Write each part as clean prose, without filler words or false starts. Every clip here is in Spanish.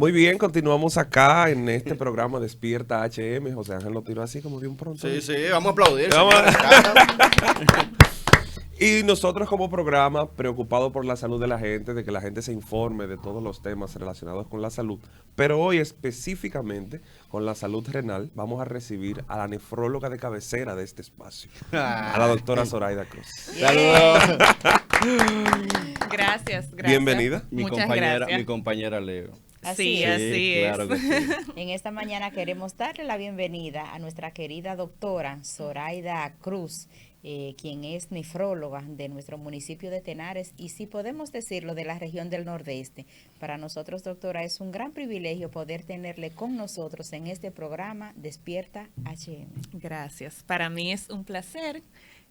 Muy bien, continuamos acá en este programa Despierta HM. José Ángel lo tiró así como de un pronto. Sí, sí, vamos a aplaudir. Vamos señores. Y nosotros como programa, preocupados por la salud de la gente, de que la gente se informe de todos los temas relacionados con la salud, pero hoy específicamente con la salud renal, vamos a recibir a la nefróloga de cabecera de este espacio, a la doctora Zoraida Cruz. Saludos. Gracias. Bienvenida. Muchas gracias. Mi compañera Leo. Así es. Claro que sí. En esta mañana queremos darle la bienvenida a nuestra querida doctora Zoraida Cruz, quien es nefróloga de nuestro municipio de Tenares y, si podemos decirlo, de la región del Nordeste. Para nosotros, doctora, es un gran privilegio poder tenerle con nosotros en este programa Despierta HM. Gracias. Para mí es un placer.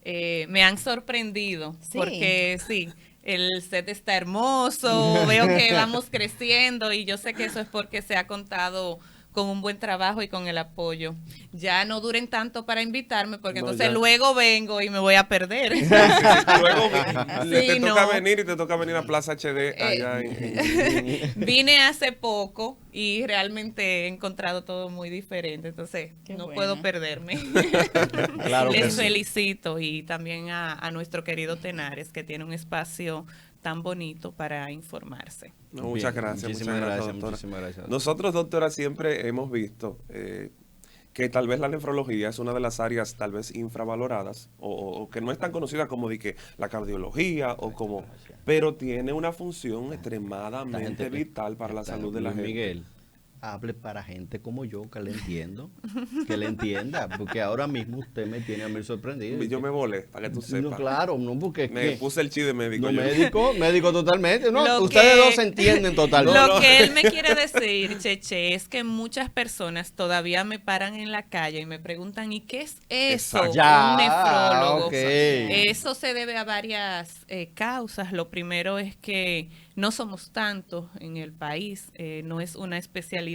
Me han sorprendido porque sí, el set está hermoso, veo que vamos creciendo y yo sé que eso es porque se ha contado con un buen trabajo y con el apoyo. Ya no duren tanto para invitarme porque luego vengo y me voy a perder. Luego te toca venir y te toca venir a Plaza HD allá Vine hace poco y realmente he encontrado todo muy diferente, entonces puedo perderme. Claro. Les felicito y también a nuestro querido Tenares, que tiene un espacio tan bonito para informarse. No, muchas gracias, doctora. Muchísimas gracias. Nosotros, doctora, siempre hemos visto que tal vez la nefrología es una de las áreas tal vez infravaloradas o que no es tan conocida como de que la cardiología o como, pero tiene una función extremadamente vital para la salud de la gente. Miguel, hable para gente como yo, que le entiendo, que le entienda, porque ahora mismo usted me tiene a mí sorprendido. Yo me volé, para que tú sepas. No, claro, no, porque me puse el chi de médico. No, médico totalmente. No, ustedes dos se entienden totalmente. Lo que él me quiere decir, Cheche, es que muchas personas todavía me paran en la calle y me preguntan, ¿y qué es eso? Un nefrólogo. Okay. Eso se debe a varias causas. Lo primero es que no somos tantos en el país, no es una especialidad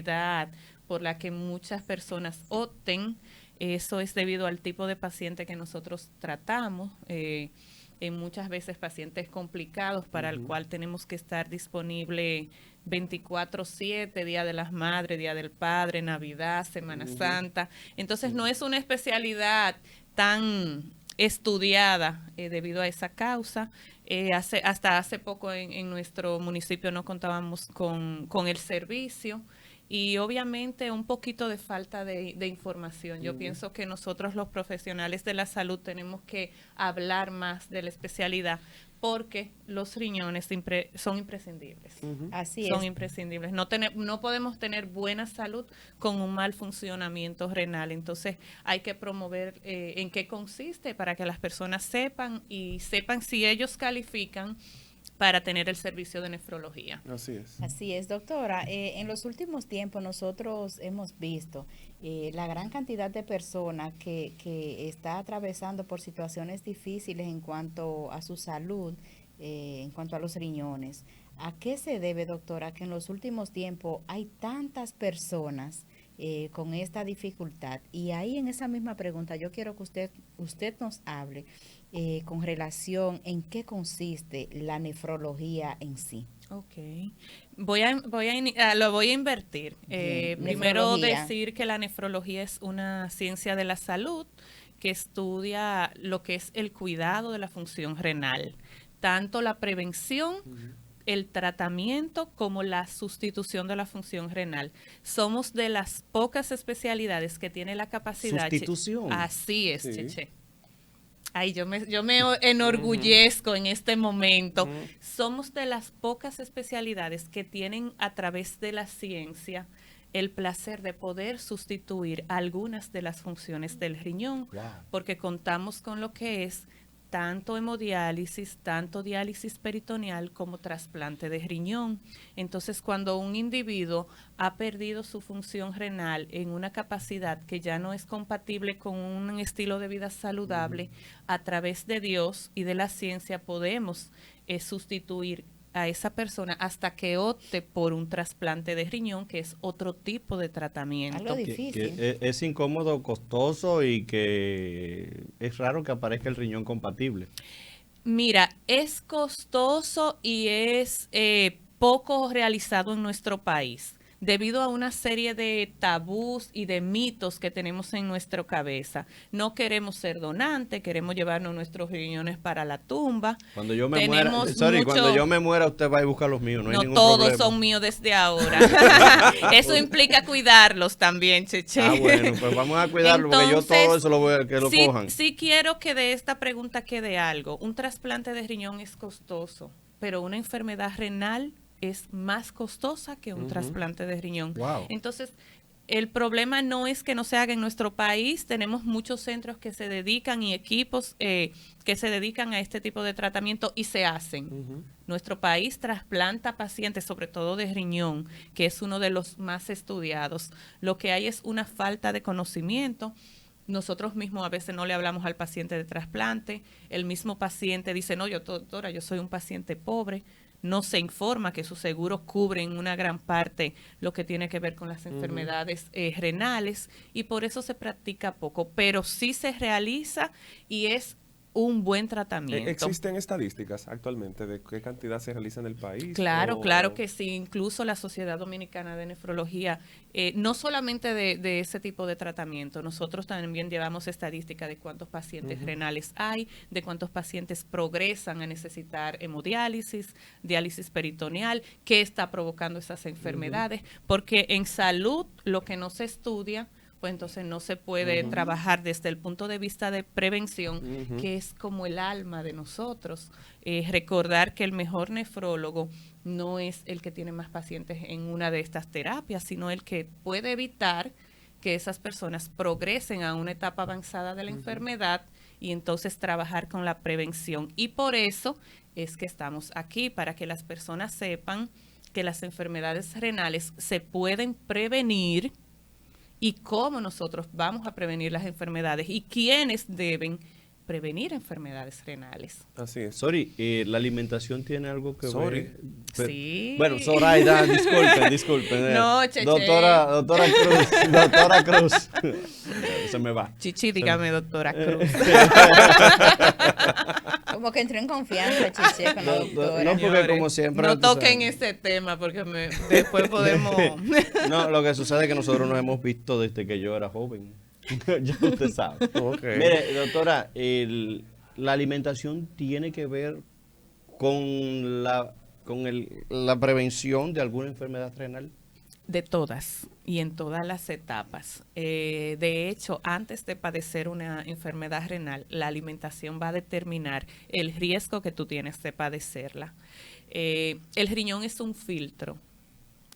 por la que muchas personas opten. Eso es debido al tipo de paciente que nosotros tratamos, en muchas veces pacientes complicados para el cual tenemos que estar disponible 24/7, Día de las Madres, Día del Padre, Navidad, Semana Santa. Entonces no es una especialidad tan estudiada debido a esa causa. Hasta hace poco en nuestro municipio no contábamos con el servicio y obviamente un poquito de falta de información. Yo pienso que nosotros los profesionales de la salud tenemos que hablar más de la especialidad porque los riñones son imprescindibles. Así son es. imprescindibles. No podemos tener buena salud con un mal funcionamiento renal. Entonces hay que promover en qué consiste para que las personas sepan si ellos califican para tener el servicio de nefrología. Así es, doctora. En los últimos tiempos nosotros hemos visto la gran cantidad de personas que está atravesando por situaciones difíciles en cuanto a su salud, en cuanto a los riñones. ¿A qué se debe, doctora, que en los últimos tiempos hay tantas personas con esta dificultad? Y ahí en esa misma pregunta yo quiero que usted nos hable con relación en qué consiste la nefrología en sí. Ok, lo voy a invertir. Primero decir que la nefrología es una ciencia de la salud que estudia lo que es el cuidado de la función renal, tanto la prevención, el tratamiento como la sustitución de la función renal. Somos de las pocas especialidades que tiene la capacidad. ¿Sustitución? Así es, Cheche. Ay, yo me enorgullezco en este momento. Somos de las pocas especialidades que tienen a través de la ciencia el placer de poder sustituir algunas de las funciones del riñón, porque contamos con lo que es tanto hemodiálisis, tanto diálisis peritoneal como trasplante de riñón. Entonces, cuando un individuo ha perdido su función renal en una capacidad que ya no es compatible con un estilo de vida saludable, a través de Dios y de la ciencia podemos sustituir a esa persona hasta que opte por un trasplante de riñón, que es otro tipo de tratamiento. Algo difícil. Que es incómodo, costoso y que es raro que aparezca el riñón compatible. Mira, es costoso y es poco realizado en nuestro país. debido a una serie de tabús y de mitos que tenemos en nuestra cabeza. No queremos ser donantes, queremos llevarnos nuestros riñones para la tumba. Cuando yo me Tenemos muera, cuando yo me muera, usted va a buscar los míos, no hay no ningún todos problema. son míos desde ahora. Eso implica cuidarlos también, Cheche. Ah, bueno, pues vamos a cuidarlo, porque yo todo eso lo voy a que lo cojan. Sí quiero que de esta pregunta quede algo. Un trasplante de riñón es costoso, pero una enfermedad renal es más costosa que un trasplante de riñón. Wow. Entonces, el problema no es que no se haga en nuestro país. Tenemos muchos centros que se dedican y equipos que se dedican a este tipo de tratamiento y se hacen. Nuestro país trasplanta pacientes, sobre todo de riñón, que es uno de los más estudiados. Lo que hay es una falta de conocimiento. Nosotros mismos a veces no le hablamos al paciente de trasplante. El mismo paciente dice, no, doctora, yo soy un paciente pobre. No se informa que sus seguros cubren una gran parte lo que tiene que ver con las enfermedades renales y por eso se practica poco, pero sí se realiza y es un buen tratamiento. ¿Existen estadísticas actualmente de qué cantidad se realiza en el país? Claro, claro que sí. Incluso la Sociedad Dominicana de Nefrología, no solamente de ese tipo de tratamiento, nosotros también llevamos estadística de cuántos pacientes renales hay, de cuántos pacientes progresan a necesitar hemodiálisis, diálisis peritoneal, qué está provocando esas enfermedades, porque en salud lo que no se estudia, pues entonces no se puede trabajar desde el punto de vista de prevención, que es como el alma de nosotros. Recordar que el mejor nefrólogo no es el que tiene más pacientes en una de estas terapias, sino el que puede evitar que esas personas progresen a una etapa avanzada de la enfermedad y entonces trabajar con la prevención. Y por eso es que estamos aquí, para que las personas sepan que las enfermedades renales se pueden prevenir y cómo nosotros vamos a prevenir las enfermedades y quiénes deben prevenir enfermedades renales. Así es. Sorry, ¿la alimentación tiene algo que ver? Sí. Bueno, Zoraida, disculpen. No, Cheche. Doctora Cruz. Se me va. Chichi, dígame, doctora Cruz. Como que entró en confianza, Chiche, con la doctora. No, porque como siempre... No toquen ese tema porque después podemos... No, lo que sucede es que nosotros nos hemos visto desde que yo era joven. Ya usted sabe. Okay. Mire, doctora, la alimentación tiene que ver con la prevención de alguna enfermedad renal. De todas y en todas las etapas. De hecho, antes de padecer una enfermedad renal, la alimentación va a determinar el riesgo que tú tienes de padecerla. El riñón es un filtro.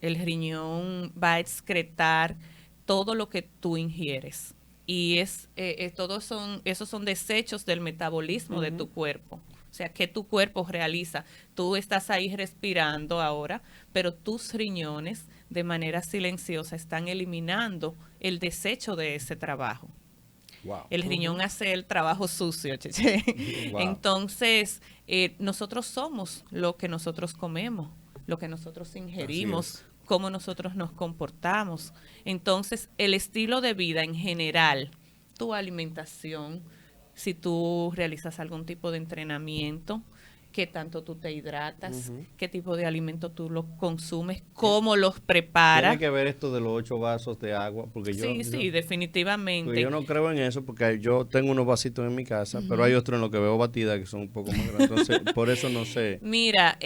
El riñón va a excretar todo lo que tú ingieres. Y esos son desechos del metabolismo de tu cuerpo. O sea, que tu cuerpo realiza. Tú estás ahí respirando ahora, pero tus riñones de manera silenciosa están eliminando el desecho de ese trabajo. Wow. El riñón hace el trabajo sucio, Cheche. Wow. Entonces, nosotros somos lo que nosotros comemos, lo que nosotros ingerimos, cómo nosotros nos comportamos. Entonces, el estilo de vida en general, tu alimentación, si tú realizas algún tipo de entrenamiento, qué tanto tú te hidratas, qué tipo de alimento tú los consumes, cómo los preparas. Tiene que ver esto de los 8 vasos de agua, porque Sí, definitivamente. Porque yo no creo en eso, porque yo tengo unos vasitos en mi casa, pero hay otros en los que veo batidas que son un poco más grandes, entonces por eso no sé. Mira,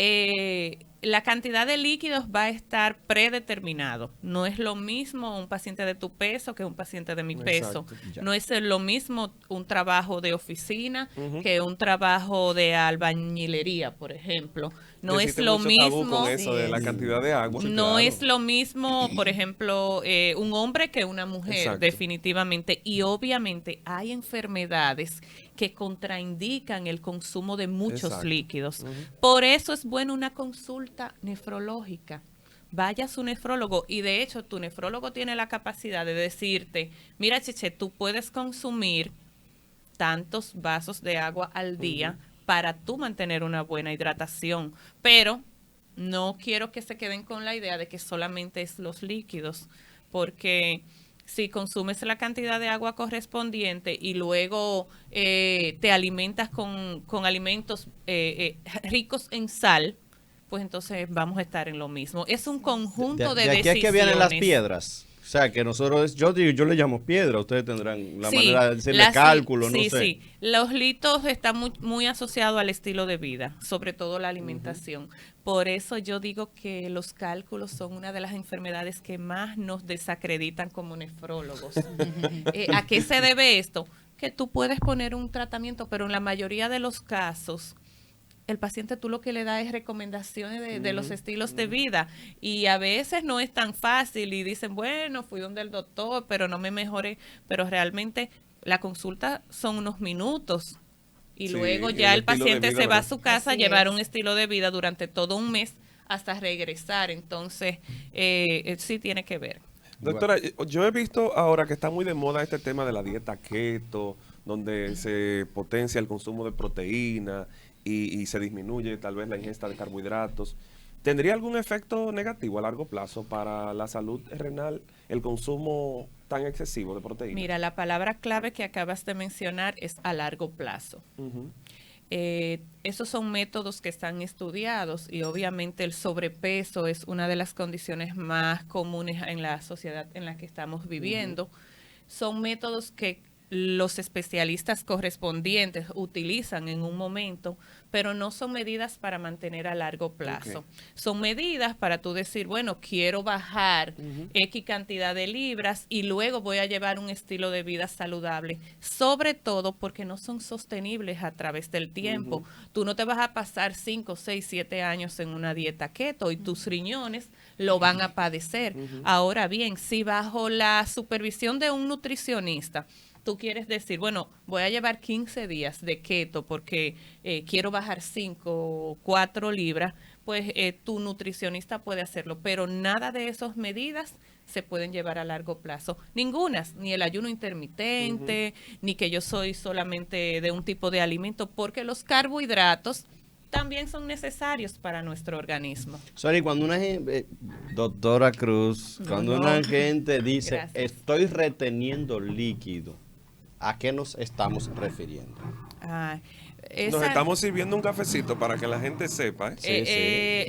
la cantidad de líquidos va a estar predeterminado. No es lo mismo un paciente de tu peso que un paciente de mi peso. Ya. No es lo mismo un trabajo de oficina que un trabajo de albañilería, por ejemplo. No Existe es lo mucho tabú mismo. con eso de la cantidad de agua. No es lo mismo, por ejemplo, un hombre que una mujer, Exacto. definitivamente. Y obviamente hay enfermedades que contraindican el consumo de muchos Exacto. líquidos. Por eso es bueno una consulta nefrológica. Vaya a su nefrólogo y de hecho tu nefrólogo tiene la capacidad de decirte, mira, Cheche, tú puedes consumir tantos vasos de agua al día para tú mantener una buena hidratación, pero no quiero que se queden con la idea de que solamente es los líquidos, porque si consumes la cantidad de agua correspondiente y luego te alimentas con alimentos ricos en sal, pues entonces vamos a estar en lo mismo. Es un conjunto de aquí decisiones. es que vienen las piedras. O sea, que nosotros, yo le llamo piedra, ustedes tendrán la manera de decirle cálculo, no sé. Sí, los litos están muy asociados al estilo de vida, sobre todo la alimentación. Por eso yo digo que los cálculos son una de las enfermedades que más nos desacreditan como nefrólogos. ¿A qué se debe esto? Que tú puedes poner un tratamiento, pero en la mayoría de los casos el paciente tú lo que le da es recomendaciones de los estilos de vida y a veces no es tan fácil y dicen, bueno, fui donde el doctor, pero no me mejoré, pero realmente la consulta son unos minutos y luego ya el paciente se va a su casa a llevar un estilo de vida durante todo un mes hasta regresar, entonces sí tiene que ver. Doctora, yo he visto ahora que está muy de moda este tema de la dieta keto, donde se potencia el consumo de proteína y se disminuye tal vez la ingesta de carbohidratos. ¿Tendría algún efecto negativo a largo plazo para la salud renal el consumo tan excesivo de proteína? Mira, la palabra clave que acabas de mencionar es a largo plazo. Esos son métodos que están estudiados y obviamente el sobrepeso es una de las condiciones más comunes en la sociedad en la que estamos viviendo. Son métodos que los especialistas correspondientes utilizan en un momento, pero no son medidas para mantener a largo plazo. Son medidas para tú decir, bueno, quiero bajar X cantidad de libras y luego voy a llevar un estilo de vida saludable, sobre todo porque no son sostenibles a través del tiempo. Tú no te vas a pasar 5, 6, 7 años en una dieta keto y tus riñones lo van a padecer. Ahora bien, si bajo la supervisión de un nutricionista, tú quieres decir, bueno, voy a llevar 15 días de keto porque quiero bajar 5 o 4 libras, pues tu nutricionista puede hacerlo, pero nada de esas medidas se pueden llevar a largo plazo. Ningunas, ni el ayuno intermitente, ni que yo soy solamente de un tipo de alimento, porque los carbohidratos también son necesarios para nuestro organismo. Sorry, cuando una gente, doctora Cruz, cuando una gente dice, Gracias. estoy reteniendo líquido, ¿a qué nos estamos refiriendo? Nos estamos sirviendo un cafecito para que la gente sepa.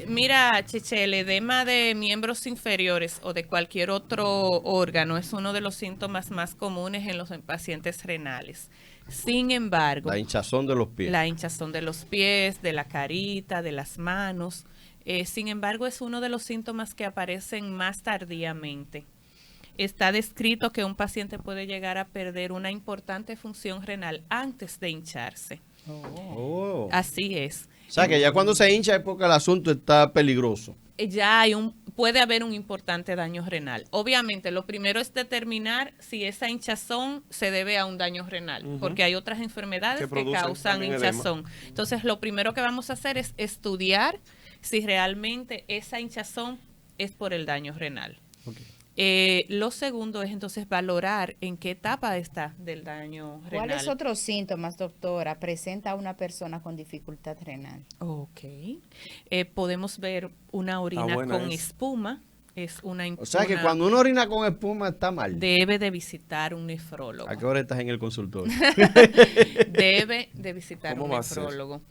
Mira, Cheche, el edema de miembros inferiores o de cualquier otro órgano es uno de los síntomas más comunes en los pacientes renales. Sin embargo, La hinchazón de los pies. La hinchazón de los pies, de la carita, de las manos. Sin embargo, es uno de los síntomas que aparecen más tardíamente. Está descrito que un paciente puede llegar a perder una importante función renal antes de hincharse. Así es. O sea, que ya cuando se hincha es porque el asunto está peligroso. Ya puede haber un importante daño renal. Obviamente, lo primero es determinar si esa hinchazón se debe a un daño renal, porque hay otras enfermedades que causan hinchazón. Entonces, lo primero que vamos a hacer es estudiar si realmente esa hinchazón es por el daño renal. Lo segundo es entonces valorar en qué etapa está del daño renal. ¿Cuáles otros síntomas, doctora, presenta una persona con dificultad renal? Podemos ver una orina con espuma. O sea que cuando uno orina con espuma está mal. Debe de visitar un nefrólogo. ¿A qué hora estás en el consultorio? Debe de visitar un nefrólogo.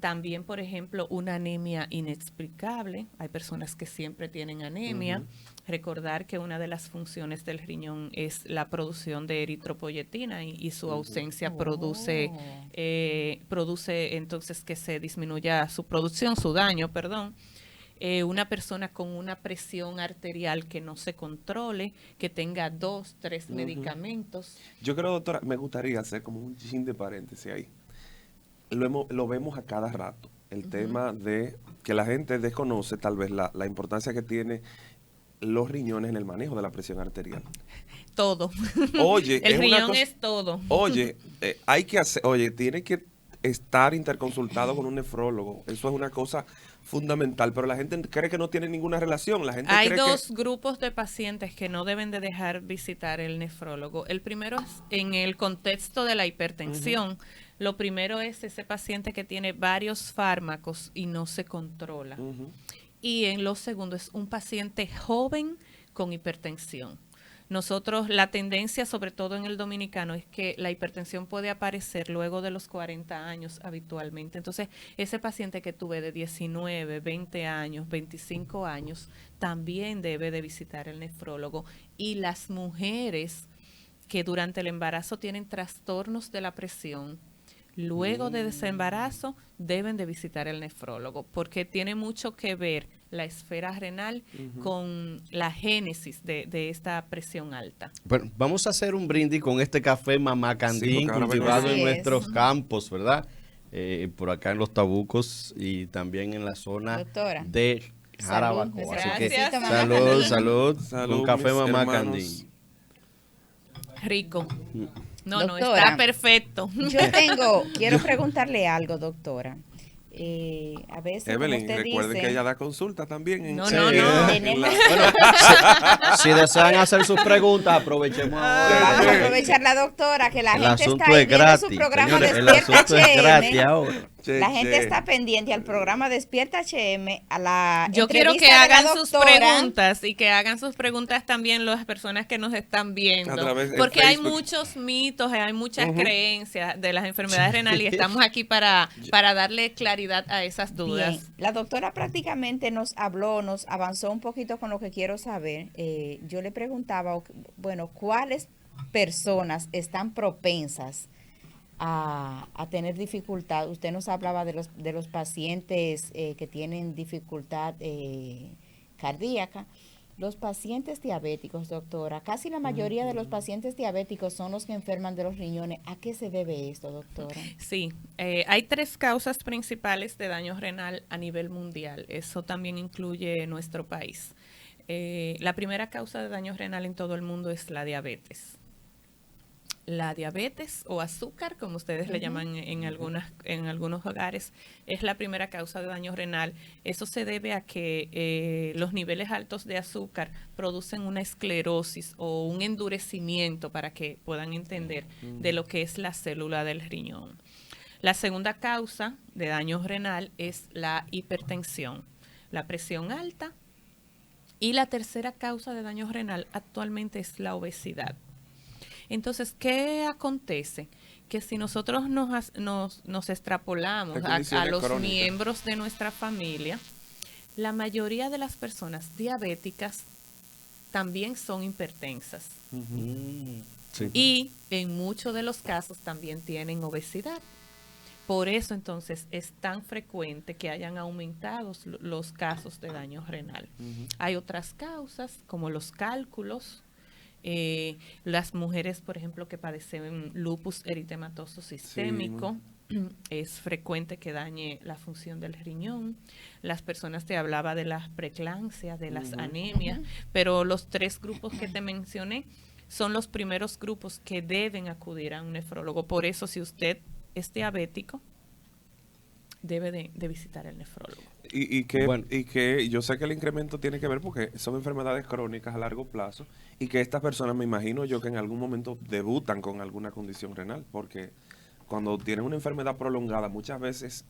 También, por ejemplo, una anemia inexplicable. Hay personas que siempre tienen anemia. Recordar que una de las funciones del riñón es la producción de eritropoyetina y su ausencia produce entonces que se disminuya su producción, su daño, perdón. Una persona con una presión arterial que no se controle, que tenga 2, 3 medicamentos. Yo creo, doctora, me gustaría hacer como un chin de paréntesis ahí. Lo vemos a cada rato, el tema de que la gente desconoce tal vez la importancia que tiene los riñones en el manejo de la presión arterial. Todo. Oye, el riñón es todo. Oye, tiene que estar interconsultado con un nefrólogo. Eso es una cosa fundamental, pero la gente cree que no tiene ninguna relación. Hay dos grupos de pacientes que no deben de dejar visitar el nefrólogo. El primero es en el contexto de la hipertensión. Lo primero es ese paciente que tiene varios fármacos y no se controla. Y en lo segundo es un paciente joven con hipertensión. Nosotros, la tendencia, sobre todo en el dominicano, es que la hipertensión puede aparecer luego de los 40 años habitualmente. Entonces, ese paciente que tuve de 19, 20 años, 25 años, también debe de visitar el nefrólogo. Y las mujeres que durante el embarazo tienen trastornos de la presión, luego de ese embarazo deben de visitar el nefrólogo, porque tiene mucho que ver la esfera renal con la génesis de esta presión alta. Bueno, vamos a hacer un brindis con este café Mamá Candín, porque ahora cultivado Así en es. nuestros campos, ¿verdad? Por acá en Los Tabucos y también en la zona Doctora, de Jarabacoa. salud. Así que Gracias. salud, salud, Salud, con café mis Mamá hermanos. Candín. Rico. No, Doctora, está perfecto. Quiero preguntarle algo, doctora. A veces, como Evelyn, usted recuerden dice, que ella da consulta también. No, Sí. no, no. tenemos, Si desean hacer sus preguntas, aprovechemos ahora. vamos a aprovechar la doctora, que la El gente asunto está ahí es viendo gratis. su programa Señores, el Despierta asunto es gratis HM. ahora. La gente está pendiente al programa Despierta HM, a la Yo quiero que entrevista de la hagan sus doctora. preguntas y que hagan sus preguntas también las personas que nos están viendo. A través de Porque hay Facebook. muchos mitos, hay muchas creencias de las enfermedades renales y estamos aquí para darle claridad a esas dudas. Bien, la doctora prácticamente nos habló, nos avanzó un poquito con lo que quiero saber. Yo le preguntaba, bueno, ¿cuáles personas están propensas a tener dificultad? Usted nos hablaba de los pacientes que tienen dificultad cardíaca. Los pacientes diabéticos, doctora, casi la mayoría de los pacientes diabéticos son los que enferman de los riñones. ¿A qué se debe esto, doctora? Sí, hay 3 causas principales de daño renal a nivel mundial. Eso también incluye nuestro país. La primera causa de daño renal en todo el mundo es la diabetes. La diabetes o azúcar, como ustedes le llaman en algunos hogares, es la primera causa de daño renal. Eso se debe a que los niveles altos de azúcar producen una esclerosis o un endurecimiento, para que puedan entender, de lo que es la célula del riñón. La segunda causa de daño renal es la hipertensión, la presión alta. Y la tercera causa de daño renal actualmente es la obesidad. Entonces, ¿qué acontece? Que si nosotros nos extrapolamos Las a condiciones los crónicas. miembros de nuestra familia, la mayoría de las personas diabéticas también son hipertensas. Sí. Y en muchos de los casos también tienen obesidad. Por eso entonces es tan frecuente que hayan aumentado los casos de daño renal. Hay otras causas como los cálculos. Las mujeres, por ejemplo, que padecen lupus eritematoso sistémico, es frecuente que dañe la función del riñón. Las personas, te hablaba de las preeclampsias, de las anemias, pero los 3 grupos que te mencioné son los primeros grupos que deben acudir a un nefrólogo. Por eso, si usted es diabético, debe de visitar el nefrólogo. Y que yo sé que el incremento tiene que ver porque son enfermedades crónicas a largo plazo y que estas personas, me imagino yo, que en algún momento debutan con alguna condición renal, porque cuando tienen una enfermedad prolongada, muchas veces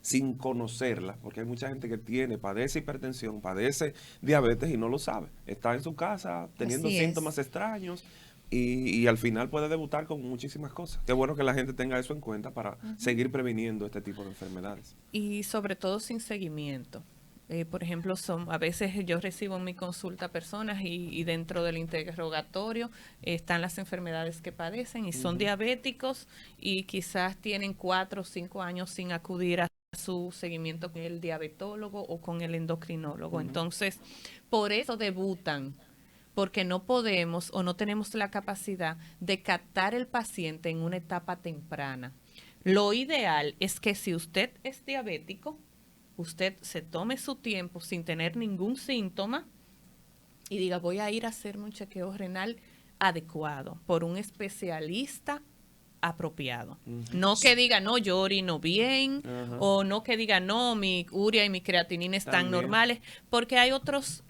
sin conocerla, porque hay mucha gente que padece hipertensión, padece diabetes y no lo sabe. Está en su casa teniendo Así es. síntomas extraños y al final puede debutar con muchísimas cosas. Qué bueno que la gente tenga eso en cuenta para seguir previniendo este tipo de enfermedades. Y sobre todo sin seguimiento. Por ejemplo, a veces yo recibo en mi consulta personas y dentro del interrogatorio están las enfermedades que padecen y son diabéticos y quizás tienen 4 o 5 años sin acudir a su seguimiento con el diabetólogo o con el endocrinólogo. Entonces, por eso debutan, porque no podemos o no tenemos la capacidad de captar el paciente en una etapa temprana. Lo ideal es que si usted es diabético, usted se tome su tiempo sin tener ningún síntoma y diga, voy a ir a hacerme un chequeo renal adecuado por un especialista apropiado. No que diga, no, yo orino bien, o no que diga, no, mi urea y mi creatinina están También normales, porque hay otros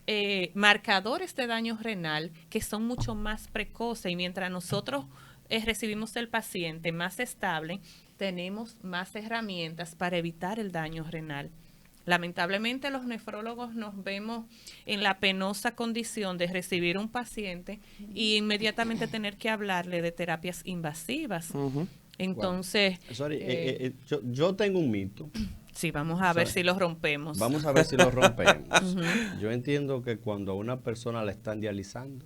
marcadores de daño renal que son mucho más precoces y mientras nosotros recibimos el paciente más estable, tenemos más herramientas para evitar el daño renal. Lamentablemente los nefrólogos nos vemos en la penosa condición de recibir un paciente y inmediatamente tener que hablarle de terapias invasivas. Entonces, Yo tengo un mito. sí, vamos a ver si lo rompemos. Vamos a ver si lo rompemos. Yo entiendo que cuando a una persona la están dializando,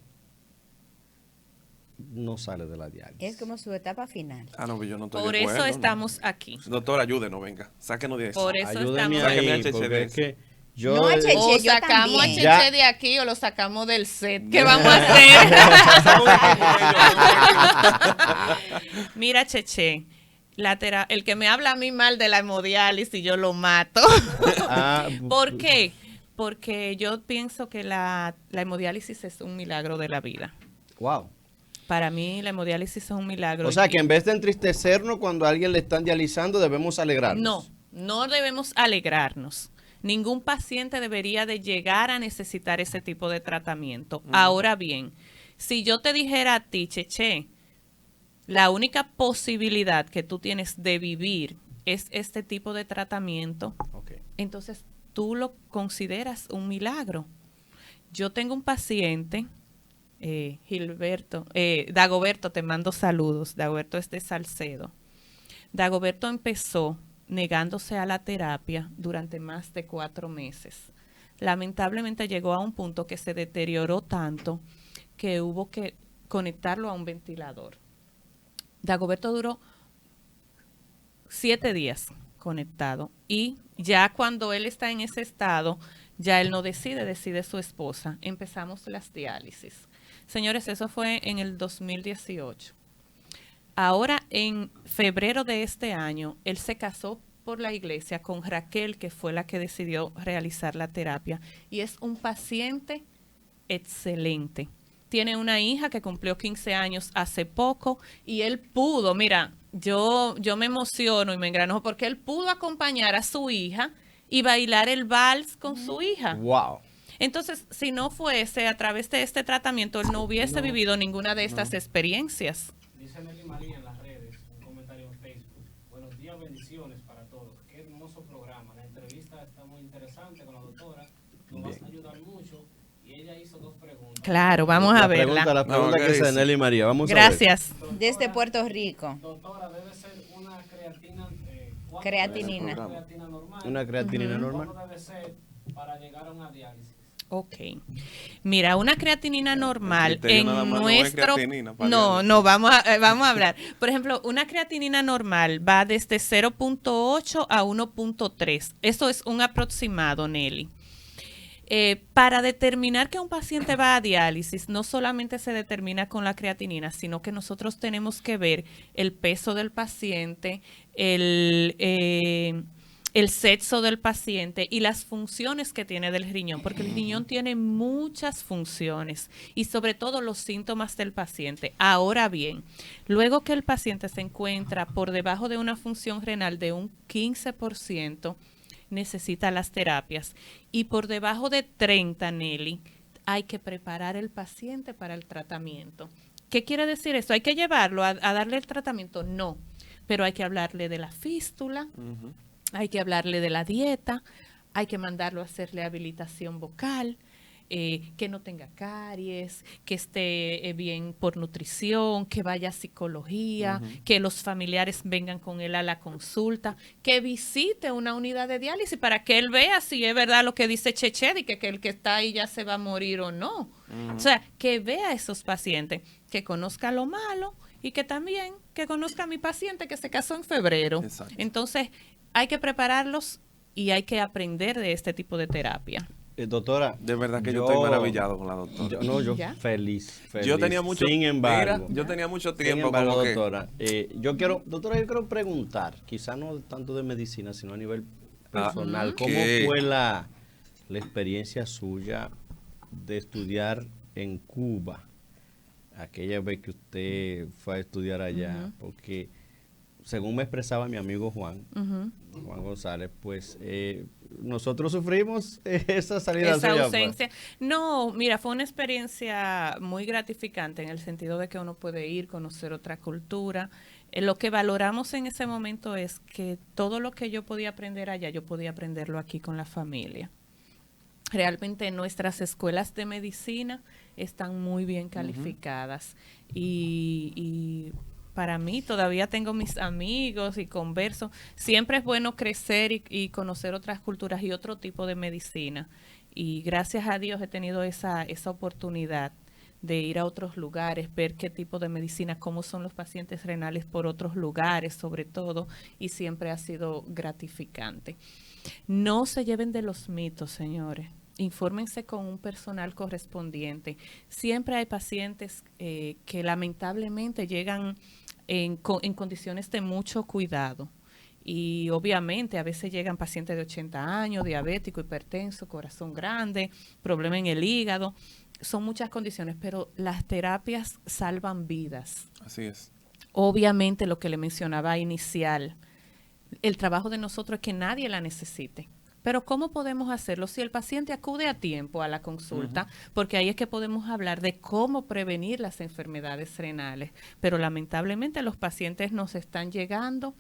no sale de la diálisis. Es como su etapa final. Ah, no, yo no estoy Por de acuerdo. eso estamos aquí. Doctor, ayúdenos, venga. Sáquenos de eso. Por eso Ayúdeme estamos ahí, Sáqueme a porque Cheche es que yo... No, a Cheche. O yo sacamos a también. Cheche Ya. de aquí o lo sacamos del set. ¿Qué vamos a hacer? Mira, Cheche, el que me habla a mí mal de la hemodiálisis, yo lo mato. ¿Por qué? Porque yo pienso que la hemodiálisis es un milagro de la vida. Wow. Para mí la hemodiálisis es un milagro. O sea, que en vez de entristecernos cuando a alguien le están dializando, debemos alegrarnos. No, no debemos alegrarnos. Ningún paciente debería de llegar a necesitar ese tipo de tratamiento. Ahora bien, si yo te dijera a ti, Cheche, la única posibilidad que tú tienes de vivir es este tipo de tratamiento, Okay. entonces tú lo consideras un milagro. Yo tengo un paciente, Dagoberto, te mando saludos. Dagoberto es de Salcedo. Dagoberto empezó negándose a la terapia durante más de 4 meses. Lamentablemente llegó a un punto que se deterioró tanto que hubo que conectarlo a un ventilador. Dagoberto duró 7 días conectado y ya cuando él está en ese estado, ya él no decide su esposa. Empezamos las diálisis. Señores, eso fue en el 2018. Ahora, en febrero de este año, él se casó por la iglesia con Raquel, que fue la que decidió realizar la terapia. Y es un paciente excelente. Tiene una hija que cumplió 15 años hace poco y él pudo, mira, yo me emociono y me engranojo porque él pudo acompañar a su hija y bailar el vals con su hija. Wow. Entonces, si no fuese a través de este tratamiento, él no hubiese vivido ninguna de estas experiencias. Dice Nelly María en las redes, un comentario en Facebook. Buenos días, bendiciones para todos. Qué hermoso programa. La entrevista está muy interesante con la doctora. Nos vas a ayudar mucho. Y ella hizo 2 preguntas. Claro, vamos a verla. La pregunta No, que es de dice? Nelly María. Vamos Gracias. Desde Puerto Rico. Doctora, debe ser una creatina. ¿Cuánto Creatinina. debe ser una creatina normal? a ver. Una creatinina normal. ¿Cuánto debe ser para llegar a una diálisis? Ok. Mira, una creatinina normal criterio en nada más no es nuestro... creatinina para No, diálisis. no, vamos a hablar. Por ejemplo, una creatinina normal va desde 0.8 a 1.3. Eso es un aproximado, Nelly. Para determinar que un paciente va a diálisis, no solamente se determina con la creatinina, sino que nosotros tenemos que ver el peso del paciente, el sexo del paciente y las funciones que tiene del riñón, porque el riñón tiene muchas funciones y sobre todo los síntomas del paciente. Ahora bien, luego que el paciente se encuentra por debajo de una función renal de un 15%, necesita las terapias y por debajo de 30, Nelly, hay que preparar el paciente para el tratamiento. ¿Qué quiere decir esto? ¿Hay que llevarlo a darle el tratamiento? No, pero hay que hablarle de la fístula, hay que hablarle de la dieta, hay que mandarlo a hacer rehabilitación vocal, que no tenga caries, que esté bien por nutrición, que vaya a psicología, que los familiares vengan con él a la consulta, que visite una unidad de diálisis para que él vea si es verdad lo que dice Cheche, y que el que está ahí ya se va a morir o no. O sea, que vea a esos pacientes, que conozca lo malo y que también que conozca a mi paciente que se casó en febrero. Exacto. Entonces, hay que prepararlos y hay que aprender de este tipo de terapia. Doctora. De verdad que yo estoy maravillado con la doctora. Yo ¿Ya? feliz. Yo tenía mucho, Sin embargo. mira, yo tenía mucho Sin tiempo embargo, como que, doctora, yo quiero preguntar, quizá no tanto de medicina, sino a nivel personal, ¿cómo ¿qué? fue la experiencia suya de estudiar en Cuba? Aquella vez que usted fue a estudiar allá, porque según me expresaba mi amigo Juan, Ujú. Juan González, pues nosotros sufrimos esa salida Esa suya, ausencia. No, mira, fue una experiencia muy gratificante en el sentido de que uno puede ir, conocer otra cultura. Lo que valoramos en ese momento es que todo lo que yo podía aprender allá, yo podía aprenderlo aquí con la familia. Realmente nuestras escuelas de medicina están muy bien calificadas y para mí todavía tengo mis amigos y converso. Siempre es bueno crecer y conocer otras culturas y otro tipo de medicina. Y gracias a Dios he tenido esa oportunidad de ir a otros lugares, ver qué tipo de medicina, cómo son los pacientes renales por otros lugares, sobre todo, y siempre ha sido gratificante. No se lleven de los mitos, señores. Infórmense con un personal correspondiente. Siempre hay pacientes que lamentablemente llegan en condiciones de mucho cuidado. Y obviamente a veces llegan pacientes de 80 años, diabético, hipertenso, corazón grande, problema en el hígado. Son muchas condiciones, pero las terapias salvan vidas. Así es. Obviamente lo que le mencionaba inicial, el trabajo de nosotros es que nadie la necesite. Pero ¿cómo podemos hacerlo si el paciente acude a tiempo a la consulta? Porque ahí es que podemos hablar de cómo prevenir las enfermedades renales. Pero lamentablemente los pacientes nos están llegando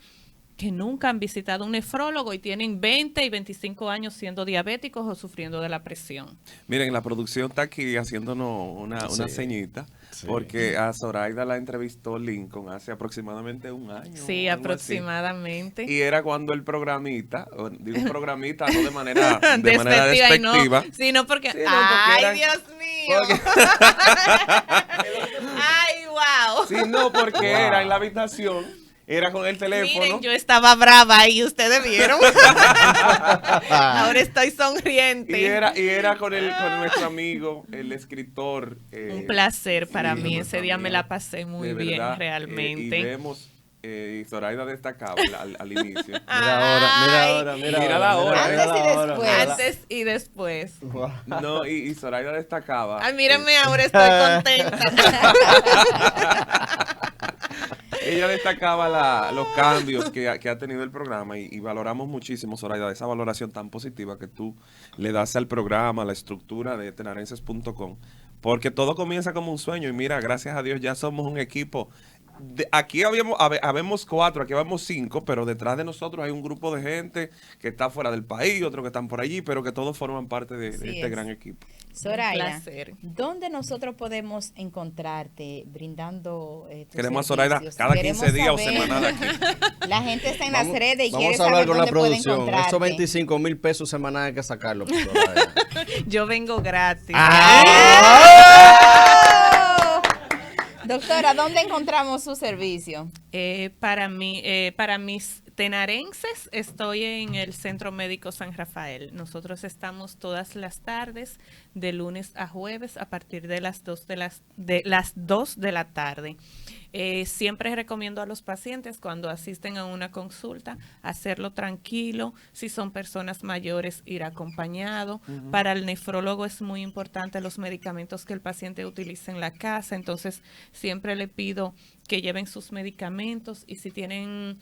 que nunca han visitado un nefrólogo y tienen 20 y 25 años siendo diabéticos o sufriendo de la presión. Miren, la producción está aquí haciéndonos una ceñita, porque a Zoraida la entrevistó Lincoln hace aproximadamente un año. Sí, algo aproximadamente. así. Y era cuando el programita, digo programita no de manera Despectiva y despectiva. no, sino porque, Sí, no, porque ¡ay, eran- Dios mío! ¡Ay, wow! Sí, no, porque era en la habitación, era con el teléfono. Miren, yo estaba brava y ustedes vieron. Ahora estoy sonriente. Y era con nuestro amigo, el escritor. Un placer para sí, mí. nuestro Ese día me amigo. la pasé muy De bien, verdad, realmente. y vemos, y Zoraida destacaba al inicio. Mira la hora. mira Antes y la hora, después. mira la- Antes y después. No, y Zoraida destacaba. Ay, mírenme, ahora estoy contenta. Ella destacaba los cambios que ha tenido el programa y valoramos muchísimo, Zoraida, esa valoración tan positiva que tú le das al programa, a la estructura de tenarenses.com, porque todo comienza como un sueño y mira, gracias a Dios ya somos un equipo. Aquí habemos 4, aquí habemos 5, pero detrás de nosotros hay un grupo de gente que está fuera del país, otros que están por allí, pero que todos forman parte de Así este es. gran equipo. Soraya, placer. ¿dónde nosotros podemos encontrarte brindando tus Queremos a Zoraida servicios? cada Queremos 15 días o saber. semanal aquí. La gente está en las redes y Vamos quiere a hablar saber con la dónde puede producción. encontrarte. Esos 25,000 pesos semanales hay que sacarlo. Por Soraya. Yo vengo gratis. ¡Oh! Doctora, ¿dónde encontramos su servicio? Para mis tenarenses, estoy en el Centro Médico San Rafael. Nosotros estamos todas las tardes, de lunes a jueves, a partir de las 2 de la tarde. Siempre recomiendo a los pacientes cuando asisten a una consulta hacerlo tranquilo. Si son personas mayores, ir acompañado. Para el nefrólogo es muy importante los medicamentos que el paciente utilice en la casa. Entonces siempre le pido que lleven sus medicamentos y si tienen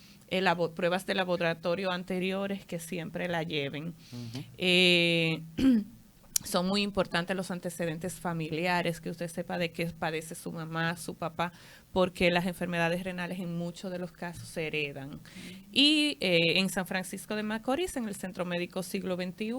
pruebas de laboratorio anteriores, que siempre la lleven. Son muy importantes los antecedentes familiares, que usted sepa de qué padece su mamá, su papá, porque las enfermedades renales en muchos de los casos se heredan. Y en San Francisco de Macorís, en el Centro Médico Siglo XXI,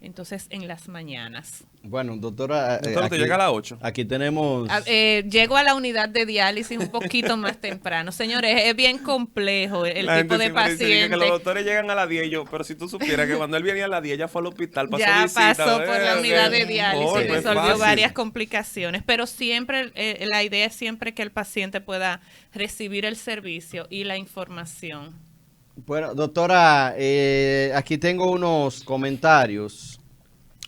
entonces en las mañanas. Bueno, doctora. Doctora, te llega a las 8. Aquí tenemos. Llego a la unidad de diálisis un poquito más temprano. Señores, es bien complejo el La tipo gente de siempre dice que paciente. los doctores llegan a las 10, pero si tú supieras que cuando él venía a las 10 ya fue al hospital, pasó Ya visita, pasó por la unidad de diálisis Oh, y no es resolvió fácil. varias complicaciones, pero siempre la idea es siempre que el paciente pueda recibir el servicio y la información. Bueno, doctora, aquí tengo unos comentarios.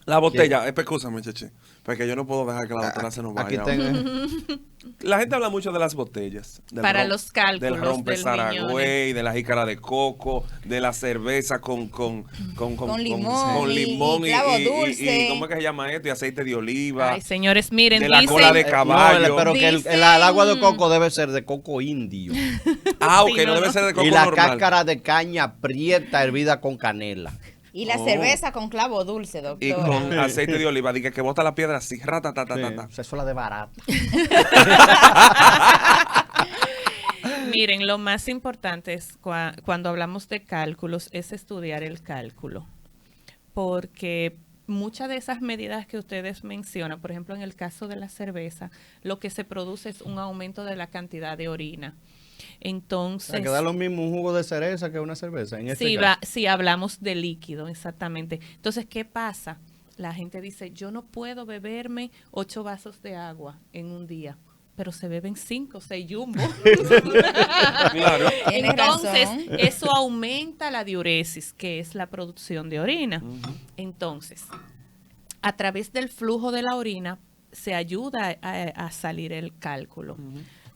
La botella, escúchame, Cheche, porque yo no puedo dejar que la doctora se nos Aquí vaya. tengo. La gente habla mucho de las botellas. Para los cálculos del rompe del Saragüey, de la jícara de coco, de la cerveza con limón y clavo dulce. y ¿cómo es que se llama esto? Y aceite de oliva. Ay, señores, miren, de la dicen, cola de caballo. No, pero que el Dicen- agua de coco debe ser de coco indio. Ah, ok, Sí, no debe ser de coco Y la normal. cáscara de caña prieta hervida con canela. Y la Oh. cerveza con clavo dulce, doctor. Y con aceite de oliva, diga que bota la piedra así, ratatatata. Sí, eso es la de barata. Miren, lo más importante es cuando hablamos de cálculos es estudiar el cálculo, porque muchas de esas medidas que ustedes mencionan, por ejemplo, en el caso de la cerveza, lo que se produce es un aumento de la cantidad de orina. Entonces, Que da lo mismo un jugo de cereza que una cerveza. En este caso. si hablamos de líquido, exactamente. Entonces, ¿qué pasa? La gente dice, yo no puedo beberme 8 vasos de agua en un día, pero se beben 5, 6 jumbo. Claro. Tienes Entonces, razón. eso aumenta la diuresis, que es la producción de orina. Entonces, a través del flujo de la orina se ayuda a salir el cálculo.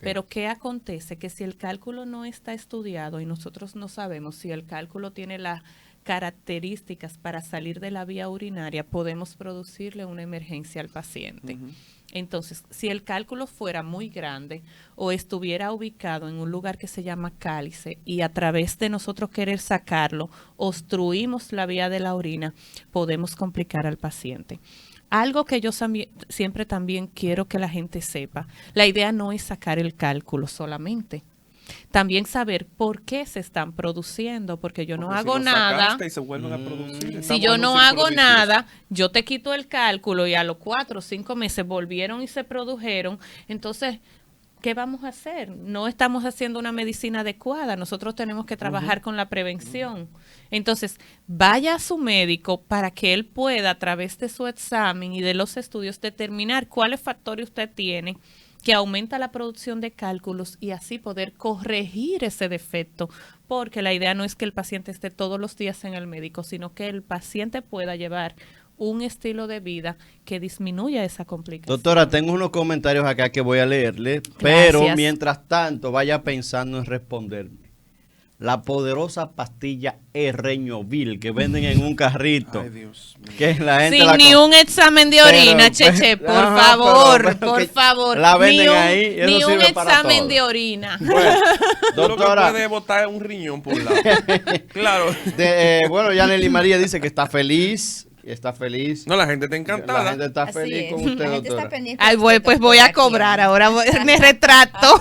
Pero ¿qué acontece? Que si el cálculo no está estudiado y nosotros no sabemos si el cálculo tiene las características para salir de la vía urinaria, podemos producirle una emergencia al paciente. Entonces, si el cálculo fuera muy grande o estuviera ubicado en un lugar que se llama cálice y a través de nosotros querer sacarlo, obstruimos la vía de la orina, podemos complicar al paciente. Algo que yo siempre también quiero que la gente sepa, la idea no es sacar el cálculo solamente. También saber por qué se están produciendo, porque yo no Porque hago si lo nada. sacaste y se vuelven a producir, Si estamos yo en un no círculo hago vicioso. nada, yo te quito el cálculo y a los 4 o 5 meses volvieron y se produjeron. Entonces, ¿qué vamos a hacer? No estamos haciendo una medicina adecuada. Nosotros tenemos que trabajar con la prevención. Entonces, vaya a su médico para que él pueda, a través de su examen y de los estudios, determinar cuáles factores usted tiene que aumenta la producción de cálculos y así poder corregir ese defecto, porque la idea no es que el paciente esté todos los días en el médico, sino que el paciente pueda llevar un estilo de vida que disminuya esa complicación. Doctora, tengo unos comentarios acá que voy a leerle, pero Gracias. mientras tanto vaya pensando en responderme. La poderosa pastilla Erreñovil que venden en un carrito. Ay, Dios mío. Que la gente Sin la ni com- un examen de Pero, orina, pues, Cheche, por ajá, favor, pero por que favor. la venden ni un, ahí, eso ni un sirve para examen todo. de orina. Bueno, Tú lo que doctora, puede botar un riñón por un lado. Claro. bueno, Yaneli María dice que está feliz. Está feliz. No, la gente está La encantada. gente está Así feliz es. con usted, La gente está doctora. pendiente Ay, de usted, pues voy a doctora, cobrar, aquí. ahora me retrato.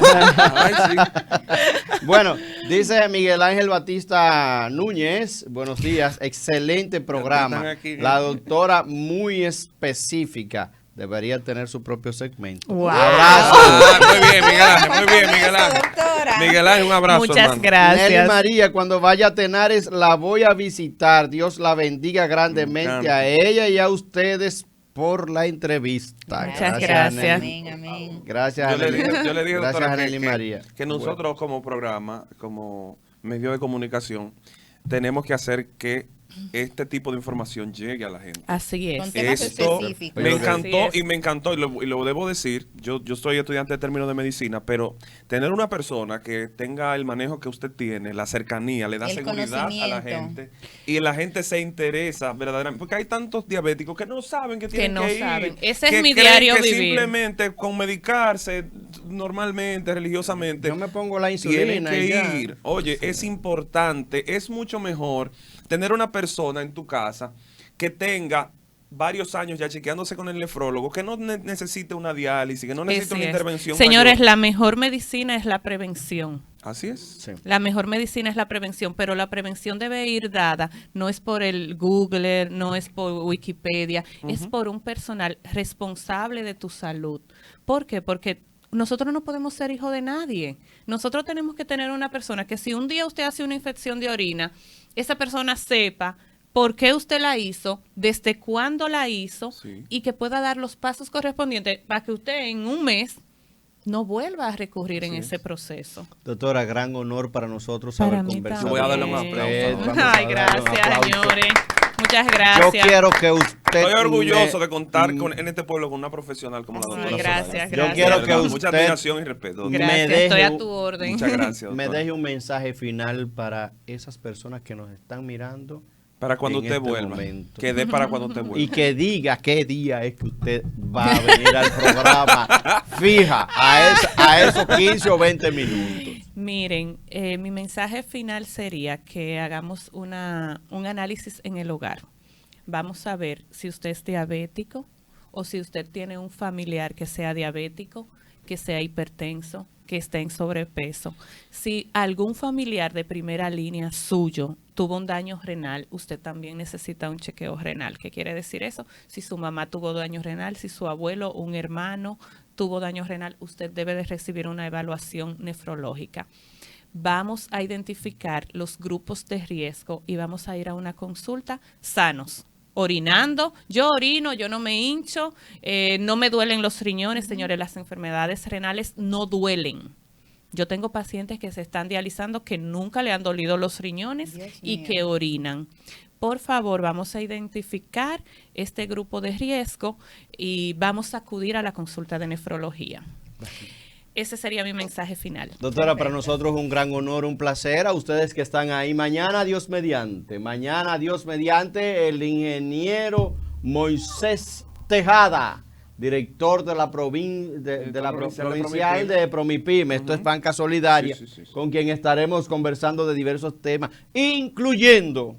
Ay, sí. Bueno, dice Miguel Ángel Batista Núñez, buenos días, excelente programa. Están aquí. La doctora muy específica, debería tener su propio segmento. Wow. Abrazo. Ah, muy bien, Miguel Ángel, muy bien, Miguel Ángel. Doctora. Miguel Ángel, un abrazo, Muchas hermano. Nelly gracias. María, cuando vaya a Tenares la voy a visitar. Dios la bendiga grandemente encanta. a ella y a ustedes por la entrevista. Muchas gracias. Nelly. Amén, amén. Gracias, Yo le dije, Gracias, doctora, Nelly María. que nosotros como programa, como medio de comunicación, tenemos que hacer que este tipo de información llegue a la gente. Así es. Con temas Esto específicos. me Así encantó es. y me encantó y lo debo decir. Yo soy estudiante de términos de medicina, pero tener una persona que tenga el manejo que usted tiene, la cercanía, le da El seguridad a la conocimiento. gente y la gente se interesa verdaderamente, porque hay tantos diabéticos que no saben que tienen no que ir, saben. Ese es que mi creen diario que vivir. simplemente con medicarse normalmente, religiosamente, Yo me pongo la tienen insulina que y ya. ir. Oye, es importante, es mucho mejor tener una persona en tu casa que tenga varios años ya chequeándose con el nefrólogo, que no necesite una diálisis, que no necesite Así una es. intervención Señores, mayor. la mejor medicina es la prevención. Así es. Sí. La mejor medicina es la prevención, pero la prevención debe ir dada, no es por el Google, no es por Wikipedia, es por un personal responsable de tu salud. ¿Por qué? Porque nosotros no podemos ser hijos de nadie. Nosotros tenemos que tener una persona que si un día usted hace una infección de orina, esa persona sepa por qué usted la hizo, desde cuándo la hizo Sí. y que pueda dar los pasos correspondientes para que usted en un mes no vuelva a recurrir en ese proceso. Doctora, gran honor para nosotros Para haber mí conversado. Voy a darle con un usted. aplauso. Vamos a Ay, darle un gracias, aplauso. señores. Muchas Yo gracias. quiero que usted... Estoy orgulloso me- de contar en este pueblo con una profesional como la Ay, doctora. gracias, Soraya. gracias. Yo quiero que Mucha usted admiración y respeto. me Gracias, deje estoy a un- tu orden. Muchas gracias. me doctora. deje un mensaje final para esas personas que nos están mirando Para cuando en usted este vuelva. momento. Que dé para cuando usted vuelva. y que diga qué día es que usted va a venir al programa fija a esos 15 o 20 minutos. Miren, mi mensaje final sería que hagamos un análisis en el hogar. Vamos a ver si usted es diabético o si usted tiene un familiar que sea diabético, que sea hipertenso, que esté en sobrepeso. Si algún familiar de primera línea suyo tuvo un daño renal, usted también necesita un chequeo renal. ¿Qué quiere decir eso? Si su mamá tuvo daño renal, si su abuelo, un hermano tuvo daño renal, usted debe de recibir una evaluación nefrológica. Vamos a identificar los grupos de riesgo y vamos a ir a una consulta sanos. Orinando, yo orino, yo no me hincho, no me duelen los riñones, señores, las enfermedades renales no duelen. Yo tengo pacientes que se están dializando que nunca le han dolido los riñones y que orinan. Por favor, vamos a identificar este grupo de riesgo y vamos a acudir a la consulta de nefrología. Ese sería mi mensaje final. Doctora, para nosotros un gran honor, un placer. A ustedes que están ahí. Mañana, Dios mediante, el ingeniero Moisés Tejada, director de la provincial de Promipyme. Esto es Banca Solidaria, sí. Con quien estaremos conversando de diversos temas, incluyendo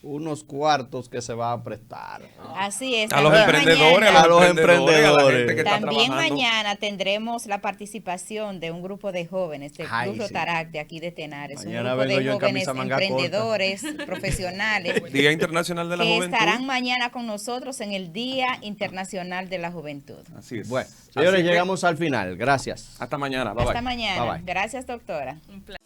unos cuartos que se va a prestar. Así es. A los emprendedores, a los emprendedores. A la gente que está También trabajando. mañana tendremos la participación de un grupo de jóvenes, del Ay, Club sí. Rotaract de aquí de Tenares. Mañana Un grupo vengo de yo en jóvenes camisa manga corta. emprendedores, profesionales, Día Internacional de la que Juventud. estarán mañana con nosotros en el Día Internacional de la Juventud. Así es. Bueno, señores, Así que, llegamos al final. Gracias. hasta mañana. Bye, Hasta bye. mañana. Bye, bye. Gracias, doctora. Un placer.